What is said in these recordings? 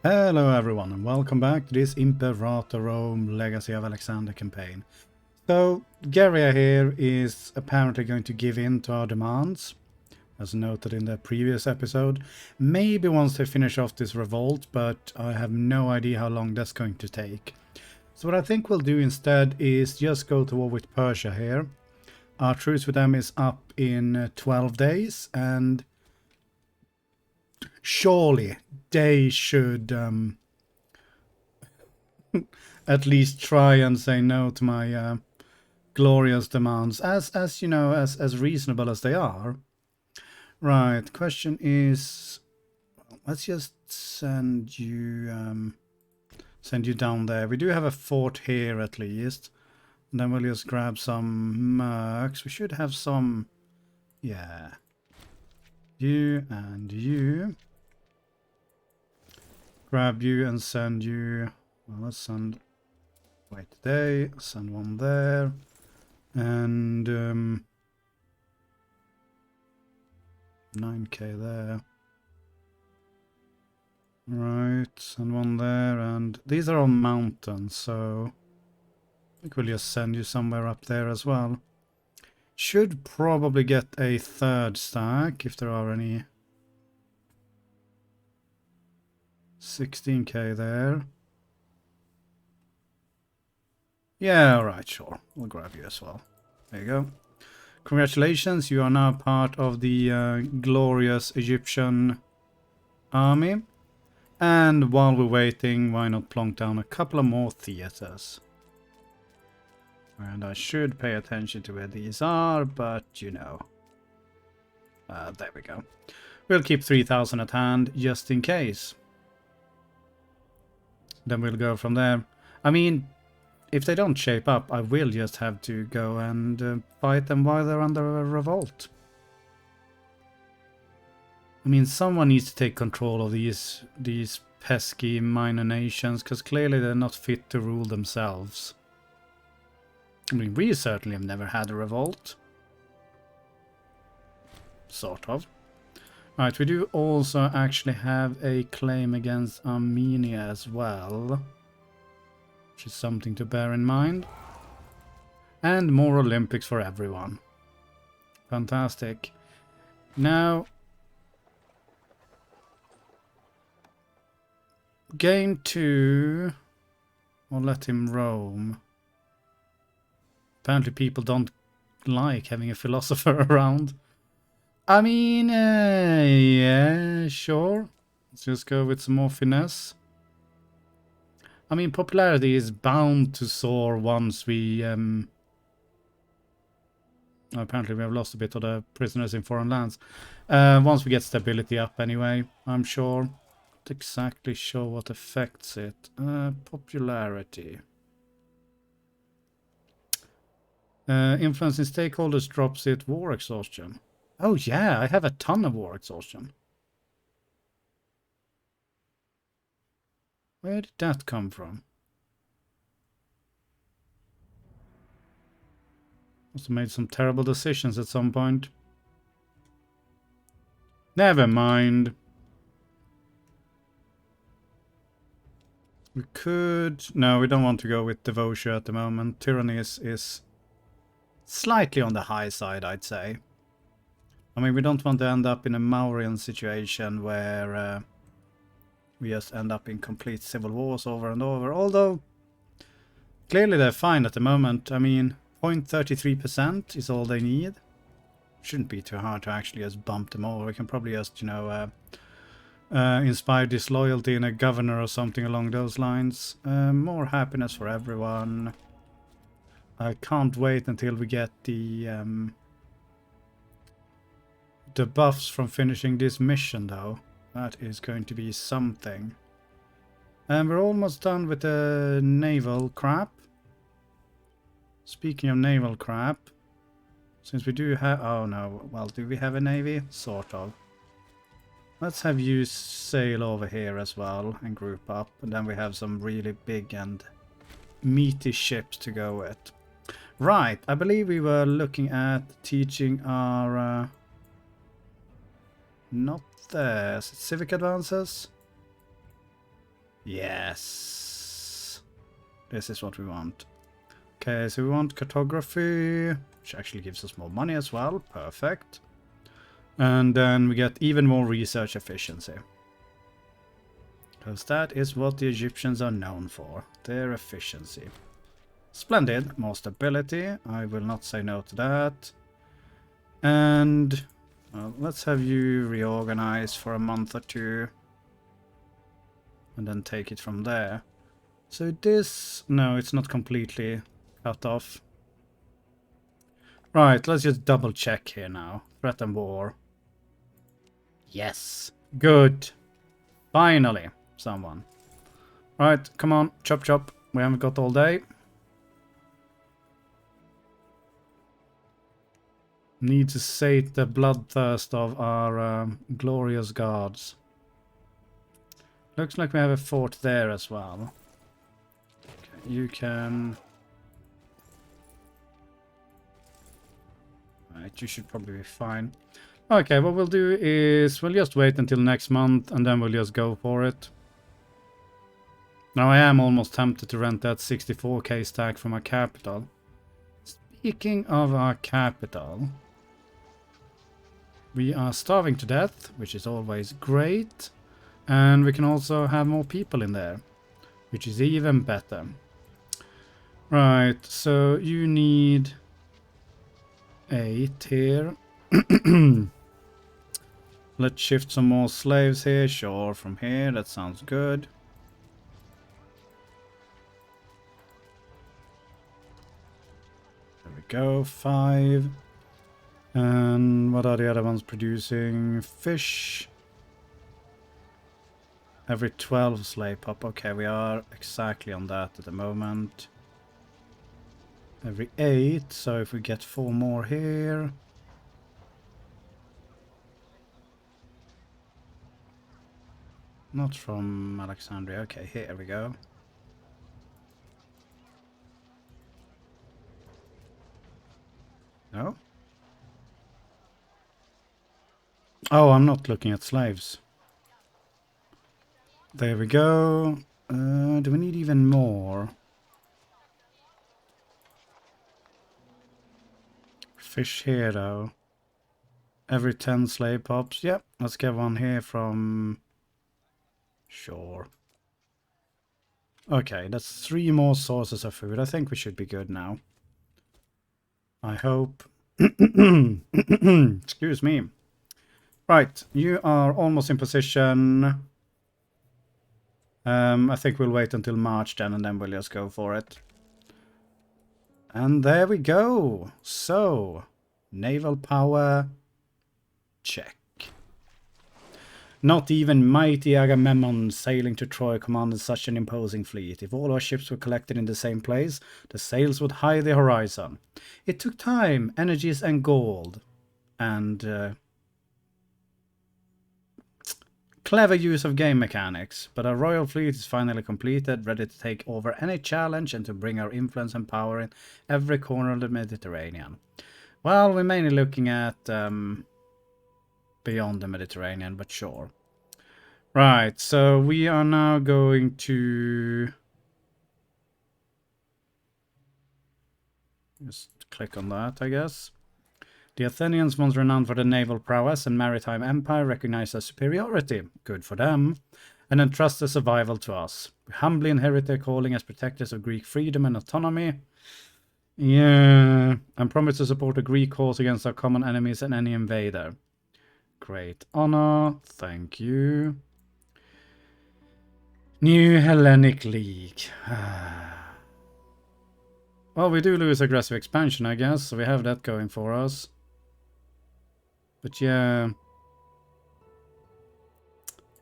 Hello everyone and welcome back to this Imperator Rome Legacy of Alexander campaign. So Guerrilla here is apparently going to give in to our demands, as noted in the previous episode. Maybe once they finish off this revolt, but I have no idea how long that's going to take. So what I think we'll do instead is just go to war with Persia here. Our truce with them is up in 12 days and surely they should at least try and say no to my glorious demands, as you know, as reasonable as they are. Right, question is, let's just send you down there. We do have a fort here at least. And then we'll just grab some mercs. We should have some, yeah. You and you. Grab you and send you. Well, let's send. Wait, today. Send one there. And 9k there. Right, send one there. And these are all mountains, so I think we'll just send you somewhere up there as well. Should probably get a third stack if there are any. 16k there. Yeah, alright, sure. We'll grab you as well. There you go. Congratulations, you are now part of the glorious Egyptian army. And while we're waiting, why not plonk down a couple of more theaters? And I should pay attention to where these are, but you know. There we go. We'll keep 3,000 at hand, just in case. Then we'll go from there. I mean, if they don't shape up, I will just have to go and fight them while they're under a revolt. I mean, someone needs to take control of these pesky minor nations, because clearly they're not fit to rule themselves. I mean, we certainly have never had a revolt. Sort of. Right, we do also actually have a claim against Armenia as well, which is something to bear in mind. And more Olympics for everyone. Fantastic. Now, game 2, or let him roam. Apparently people don't like having a philosopher around. I mean, yeah, sure. Let's just go with some more finesse. I mean, popularity is bound to soar once we... apparently we have lost a bit of the prisoners in foreign lands. Once we get stability up anyway, I'm sure. Not exactly sure what affects it. Popularity. Influencing stakeholders drops it. War exhaustion. Oh yeah, I have a ton of war exhaustion. Where did that come from? Must have made some terrible decisions at some point. Never mind. We could... No, we don't want to go with devotion at the moment. Tyranny is slightly on the high side, I'd say. I mean, we don't want to end up in a Mauryan situation where we just end up in complete civil wars over and over. Although, clearly they're fine at the moment. I mean, 0.33% is all they need. Shouldn't be too hard to actually just bump them over. We can probably just, you know, inspire disloyalty in a governor or something along those lines. More happiness for everyone. I can't wait until we get the buffs from finishing this mission, though. That is going to be something. And we're almost done with the naval crap. Speaking of naval crap, since we do have... Oh no, well, do we have a navy? Sort of. Let's have you sail over here as well and group up. And then we have some really big and meaty ships to go with. Right, I believe we were looking at teaching our... not there. Civic advances? Yes. This is what we want. Okay, so we want cartography, which actually gives us more money as well. Perfect. And then we get even more research efficiency. Because that is what the Egyptians are known for. Their efficiency. Splendid. More stability. I will not say no to that. And well, let's have you reorganize for a month or two. And then take it from there. So this... No, it's not completely cut off. Right, let's just double check here now. Threat and war. Yes. Good. Finally, someone. Right, come on. Chop chop. We haven't got all day. Need to sate the bloodthirst of our glorious gods. Looks like we have a fort there as well. Okay, you can... Right, you should probably be fine. Okay, what we'll do is we'll just wait until next month and then we'll just go for it. Now I am almost tempted to rent that 64k stack from our capital. Speaking of our capital, we are starving to death, which is always great. And we can also have more people in there, which is even better. Right, so you need 8 here. Let's shift some more slaves here. Sure, from here. That sounds good. There we go. 5. And what are the other ones producing? Fish. Every 12 slave pop. Okay, we are exactly on that at the moment. Every 8. So if we get 4 more here. Not from Alexandria. Okay, here we go. No? Oh, I'm not looking at slaves. There we go. Do we need even more? Fish here, though. Every 10 slave pops. Yep, let's get one here from... Sure. Okay, that's 3 more sources of food. I think we should be good now. I hope. Excuse me. Right, you are almost in position. I think we'll wait until March then, and then we'll just go for it. And there we go. So, naval power, check. Not even mighty Agamemnon sailing to Troy commanded such an imposing fleet. If all our ships were collected in the same place, the sails would hide the horizon. It took time, energies, and gold. And clever use of game mechanics. But our royal fleet is finally completed, ready to take over any challenge and to bring our influence and power in every corner of the Mediterranean. Well, we're mainly looking at... beyond the Mediterranean, but sure. Right, so we are now going to just click on that, I guess. The Athenians, once renowned for their naval prowess and maritime empire, recognize their superiority. Good for them. And entrust their survival to us. We humbly inherit their calling as protectors of Greek freedom and autonomy. Yeah, and promise to support the Greek cause against our common enemies and any invader. Great honor, thank you. New Hellenic League. Well, we do lose aggressive expansion, I guess, so we have that going for us. But yeah.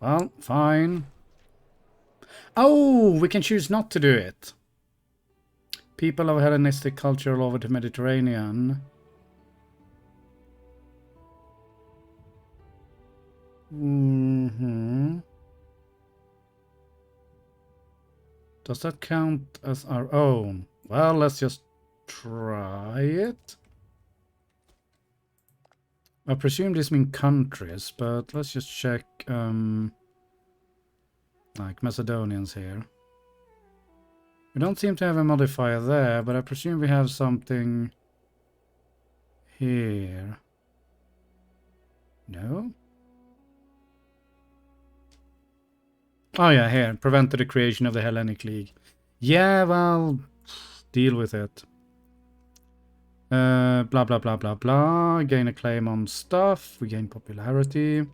Well, fine. Oh, we can choose not to do it. People of Hellenistic culture all over the Mediterranean. Does that count as our own? Well, let's just try it. I presume this means countries, but let's just check. Like Macedonians here. We don't seem to have a modifier there, but I presume we have something here. No? Oh yeah, here. Prevented the creation of the Hellenic League. Yeah, well, deal with it. Blah, blah, blah, blah, blah. Gain a claim on stuff. We gain popularity.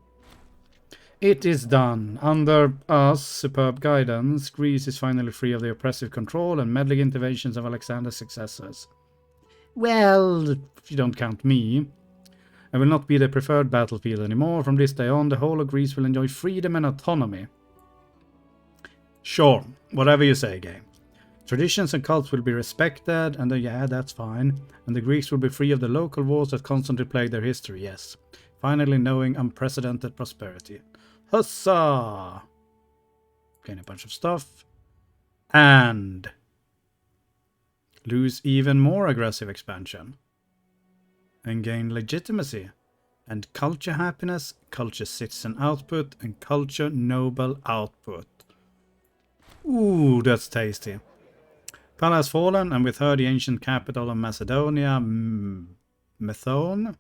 It is done. Under us, superb guidance, Greece is finally free of the oppressive control and meddling interventions of Alexander's successors. Well, if you don't count me. I will not be the preferred battlefield anymore. From this day on, the whole of Greece will enjoy freedom and autonomy. Sure, whatever you say, game. Traditions and cults will be respected, and yeah, that's fine. And the Greeks will be free of the local wars that constantly plague their history, yes. Finally knowing unprecedented prosperity. Huzzah! Gain a bunch of stuff. And lose even more aggressive expansion. And gain legitimacy. And culture happiness, culture citizen output, and culture noble output. Ooh, that's tasty. Pella has fallen, and with her the ancient capital of Macedonia, Methone,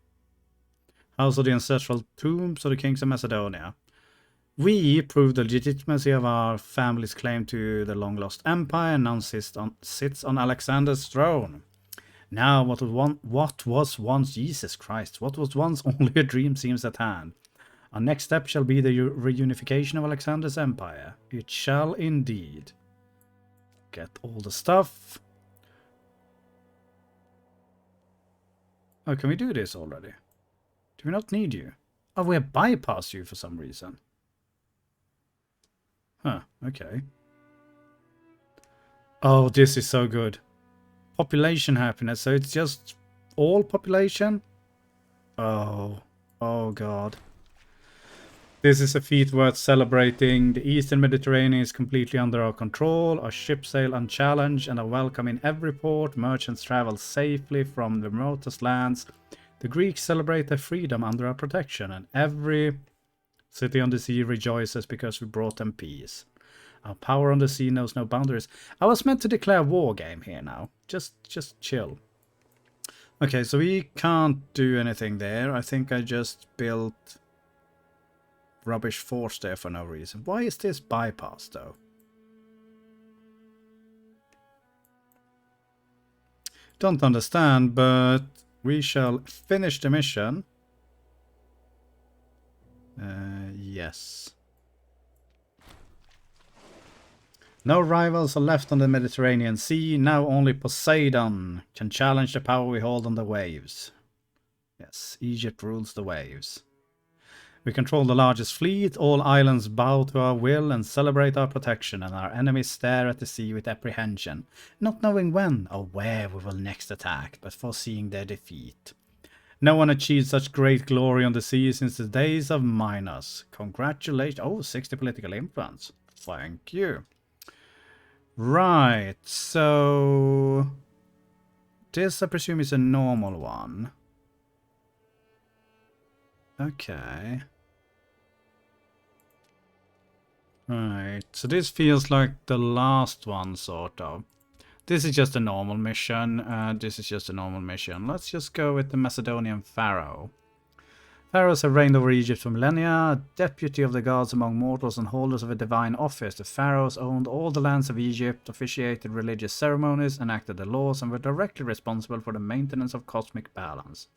house of the ancestral tombs of the kings of Macedonia. We proved the legitimacy of our family's claim to the long-lost empire, and now sits on Alexander's throne. Now, what was once Jesus Christ, what was once only a dream seems at hand. Our next step shall be the reunification of Alexander's empire. It shall indeed. Get all the stuff. Oh, can we do this already? Do we not need you? Oh, we have bypassed you for some reason. Huh, okay. Oh, this is so good. Population happiness, so it's just all population? Oh god. This is a feat worth celebrating. The Eastern Mediterranean is completely under our control. Our ships sail unchallenged and are welcome in every port. Merchants travel safely from the remotest lands. The Greeks celebrate their freedom under our protection, and every city on the sea rejoices because we brought them peace. Our power on the sea knows no boundaries. I was meant to declare war game here now. Just chill. Okay, so we can't do anything there. I think I just built rubbish force there for no reason. Why is this bypass though? Don't understand, but we shall finish the mission. Yes. No rivals are left on the Mediterranean Sea. Now only Poseidon can challenge the power we hold on the waves. Yes, Egypt rules the waves. We control the largest fleet. All islands bow to our will and celebrate our protection, and our enemies stare at the sea with apprehension, not knowing when or where we will next attack, but foreseeing their defeat. No one achieved such great glory on the sea since the days of Minos. Congratulations. Oh, 60 political influence. Thank you. Right, so this I presume is a normal one. Okay. Right, so this feels like the last one, sort of. This is just a normal mission. This is just a normal mission. Let's just go with the Macedonian Pharaoh. Pharaohs have reigned over Egypt for millennia, deputy of the gods among mortals and holders of a divine office. The pharaohs owned all the lands of Egypt, officiated religious ceremonies, enacted the laws, and were directly responsible for the maintenance of cosmic balance.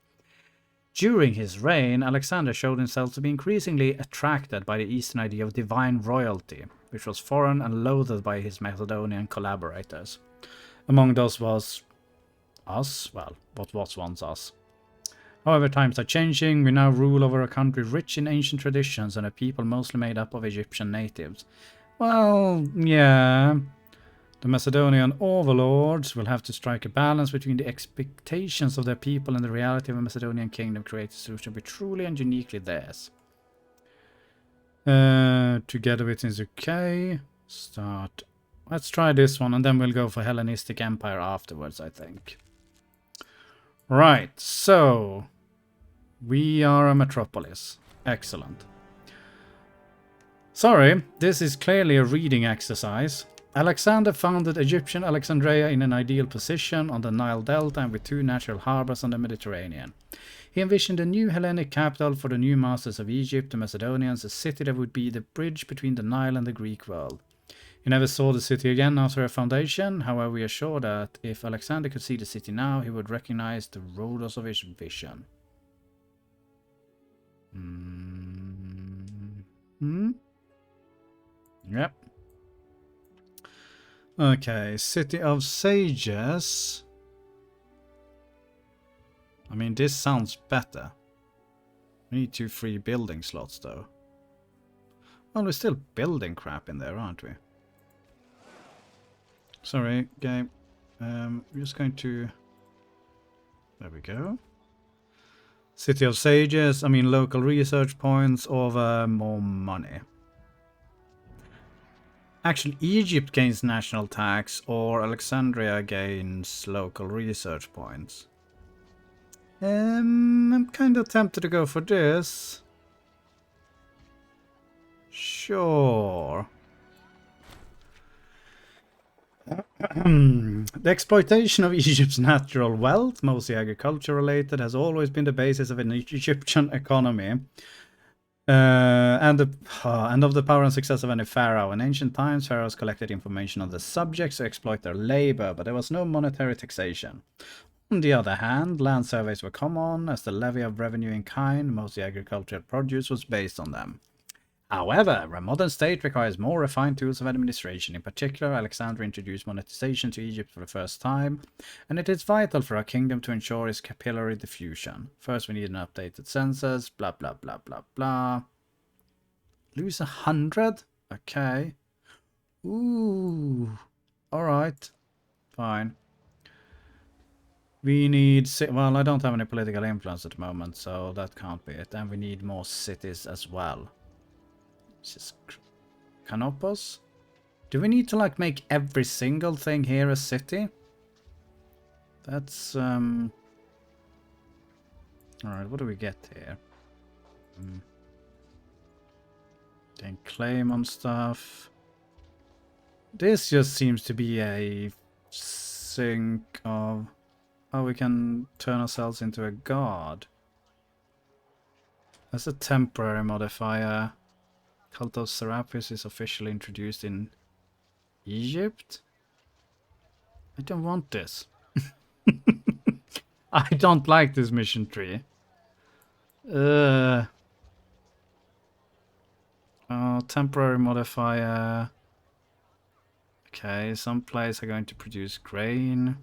During his reign, Alexander showed himself to be increasingly attracted by the Eastern idea of divine royalty, which was foreign and loathed by his Macedonian collaborators. Among those was us, well, what was once us. However, times are changing. We now rule over a country rich in ancient traditions and a people mostly made up of Egyptian natives. Well, yeah. The Macedonian overlords will have to strike a balance between the expectations of their people and the reality of a Macedonian kingdom created so to be truly and uniquely theirs. Together with is okay. Start. Let's try this one and then we'll go for Hellenistic Empire afterwards, I think. Right, so we are a metropolis. Excellent. Sorry, this is clearly a reading exercise. Alexander founded Egyptian Alexandria in an ideal position on the Nile Delta and with 2 natural harbors on the Mediterranean. He envisioned a new Hellenic capital for the new masters of Egypt, the Macedonians, a city that would be the bridge between the Nile and the Greek world. He never saw the city again after her foundation. However, we are sure that if Alexander could see the city now, he would recognize the rulers of his vision. Yep. Okay, City of Sages. I mean, this sounds better. We need 2 free building slots, though. Well, we're still building crap in there, aren't we? Sorry, game. We're just going to... There we go. City of Sages. I mean, local research points over more money. Actually, Egypt gains national tax, or Alexandria gains local research points. I'm kind of tempted to go for this. Sure. The exploitation of Egypt's natural wealth, mostly agriculture related, has always been the basis of an Egyptian economy. And of the power and success of any pharaoh. In ancient times, pharaohs collected information on the subjects to exploit their labor, but there was no monetary taxation. On the other hand, land surveys were common, as the levy of revenue in kind, mostly agricultural produce, was based on them. However, a modern state requires more refined tools of administration. In particular, Alexander introduced monetization to Egypt for the first time, and it is vital for our kingdom to ensure its capillary diffusion. First, we need an updated census, blah blah blah blah blah. Lose 100? Okay. Ooh. Alright. Fine. We need... Well, I don't have any political influence at the moment, so that can't be it. And we need more cities as well. Canopus? Do we need to like make every single thing here a city? That's alright, what do we get here? Then claim on stuff. This just seems to be a sync of how we can turn ourselves into a god. That's a temporary modifier. Cult of Serapis is officially introduced in Egypt. I don't want this. I don't like this mission tree. Temporary modifier. Okay, some places are going to produce grain.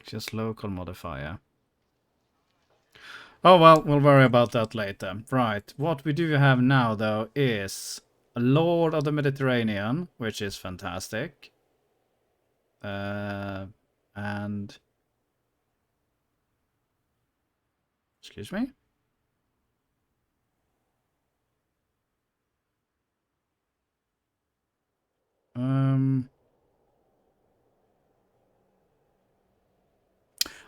Just local modifier. Oh well, we'll worry about that later. Right, what we do have now though is a Lord of the Mediterranean, which is fantastic. And... Excuse me?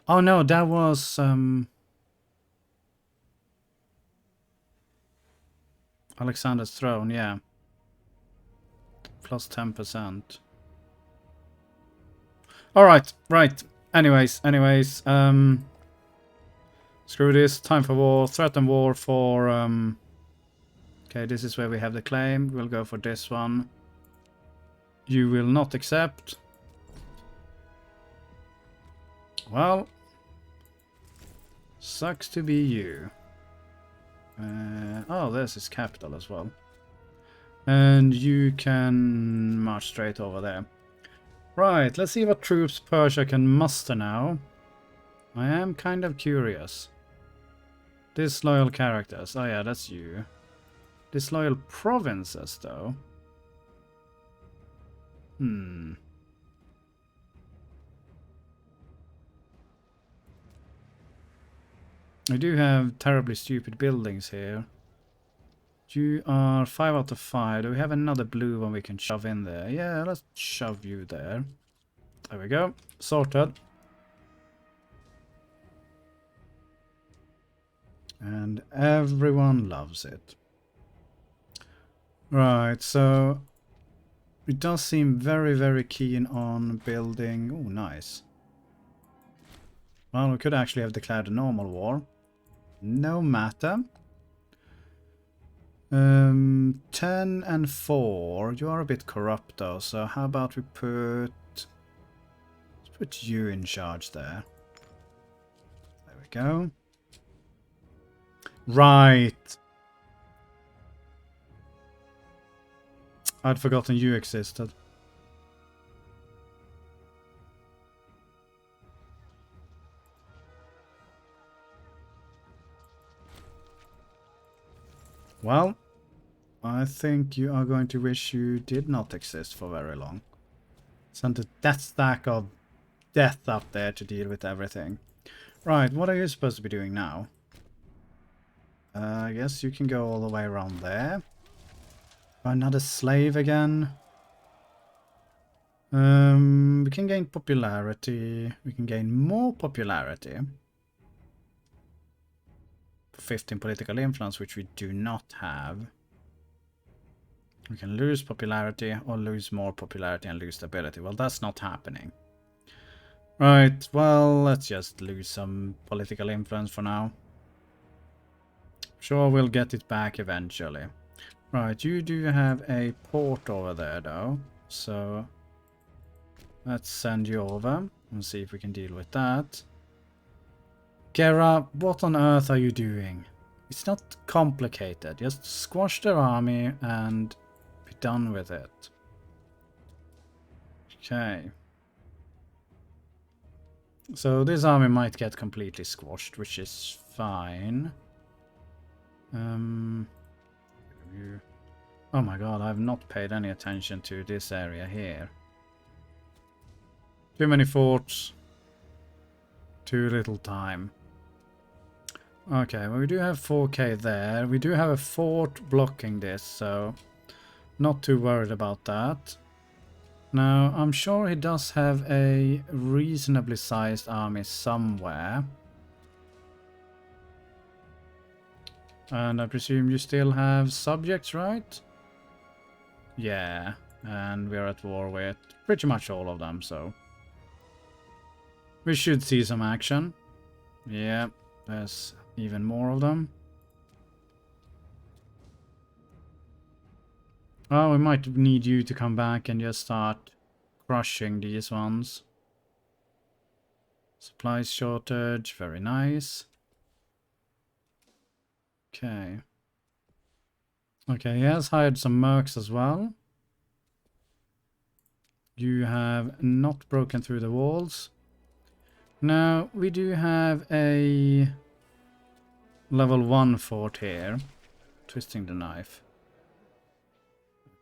Oh no, that was... Alexander's throne, yeah. Plus 10%. Alright, right. Anyways. Screw this. Time for war. Threaten war for... Okay, this is where we have the claim. We'll go for this one. You will not accept. Well. Sucks to be you. Oh, there's his capital as well. And you can march straight over there. Right, let's see what troops Persia can muster now. I am kind of curious. Disloyal characters. Oh yeah, that's you. Disloyal provinces, though. I do have terribly stupid buildings here. You are 5 out of 5. Do we have another blue one we can shove in there? Yeah, let's shove you there. There we go. Sorted. And everyone loves it. Right, so it does seem very, very keen on building... Oh, nice. Well, we could actually have declared a normal war. No matter. 10 and 4. You are a bit corrupt though, so how about we put... Let's put you in charge there. There we go. Right. I'd forgotten you existed. Well, I think you are going to wish you did not exist for very long. Send a death stack of death up there to deal with everything. Right, what are you supposed to be doing now? I guess you can go all the way around there. Another slave again. We can gain popularity. We can gain more popularity. 15 political influence, which we do not have. We can lose popularity or lose more popularity and lose stability. Well, that's not happening. Right, well, let's just lose some political influence for now. Sure, we'll get it back eventually. Right, you do have a port over there though, so let's send you over and see if we can deal with that. Gera, what on earth are you doing? It's not complicated, just squash their army and be done with it. Okay. So this army might get completely squashed, which is fine. Oh my god, I've not paid any attention to this area here. Too many forts. Too little time. Okay, well we do have 4k there. We do have a fort blocking this, so not too worried about that. Now, I'm sure he does have a reasonably sized army somewhere. And I presume you still have subjects, right? Yeah, and we're at war with pretty much all of them, so... we should see some action. Yeah, there's even more of them. Oh, we might need you to come back and just start crushing these ones. Supplies shortage, very nice. Okay. Okay, he has hired some mercs as well. You have not broken through the walls. Now, we do have a level 1 fort here. Twisting the knife.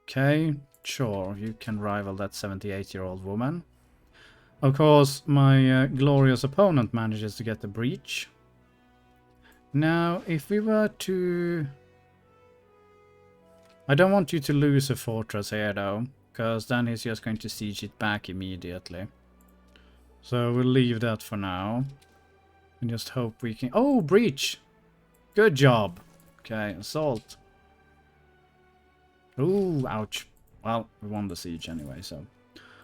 Okay, sure, you can rival that 78-year-old woman. Of course, my glorious opponent manages to get the breach. Now, if we were to... I don't want you to lose a fortress here, though, because then he's just going to siege it back immediately. So we'll leave that for now. And just hope we can... Oh, breach! Good job! Okay, assault. Ooh, ouch. Well, we won the siege anyway, so...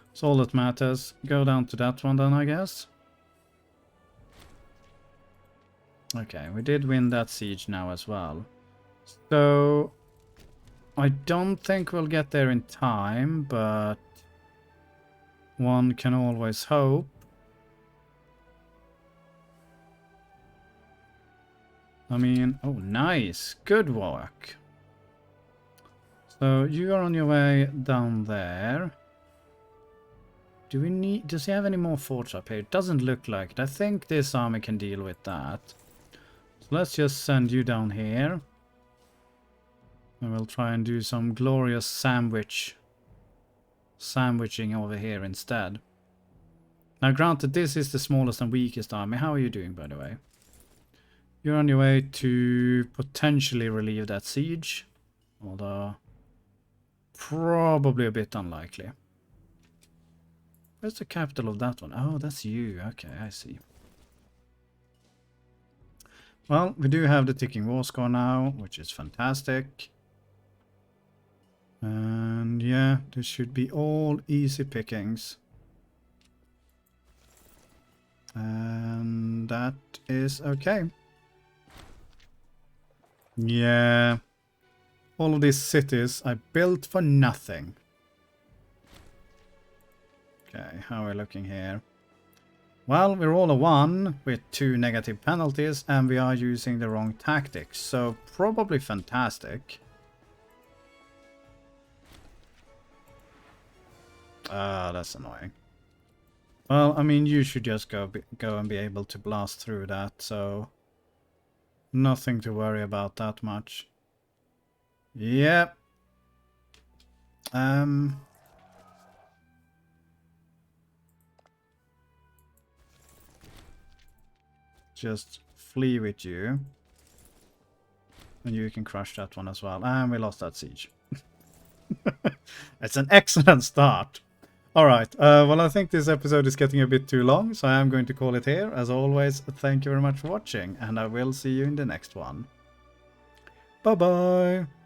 that's all that matters. Go down to that one then, I guess. Okay, we did win that siege now as well. So... I don't think we'll get there in time, but... one can always hope. I mean... oh, nice! Good work! So, you are on your way down there. Do we need... does he have any more forts up here? It doesn't look like it. I think this army can deal with that. So let's just send you down here. And we'll try and do some glorious sandwiching over here instead. Now granted, this is the smallest and weakest army. How are you doing, by the way? You're on your way to potentially relieve that siege. Although... probably a bit unlikely. Where's the capital of that one? Oh, that's you. Okay, I see. Well, we do have the ticking war score now, which is fantastic. And yeah, this should be all easy pickings. And that is okay. Yeah. All of these cities I built for nothing. Okay, how are we looking here? Well, we're all a 1 with 2 negative penalties and we are using the wrong tactics, so probably fantastic. Ah, that's annoying. Well, I mean, you should just go and be able to blast through that, so nothing to worry about that much. Yep. Just flee with you. And you can crush that one as well. And we lost that siege. It's an excellent start. Alright, well, I think this episode is getting a bit too long, so I am going to call it here. As always, thank you very much for watching, and I will see you in the next one. Bye-bye!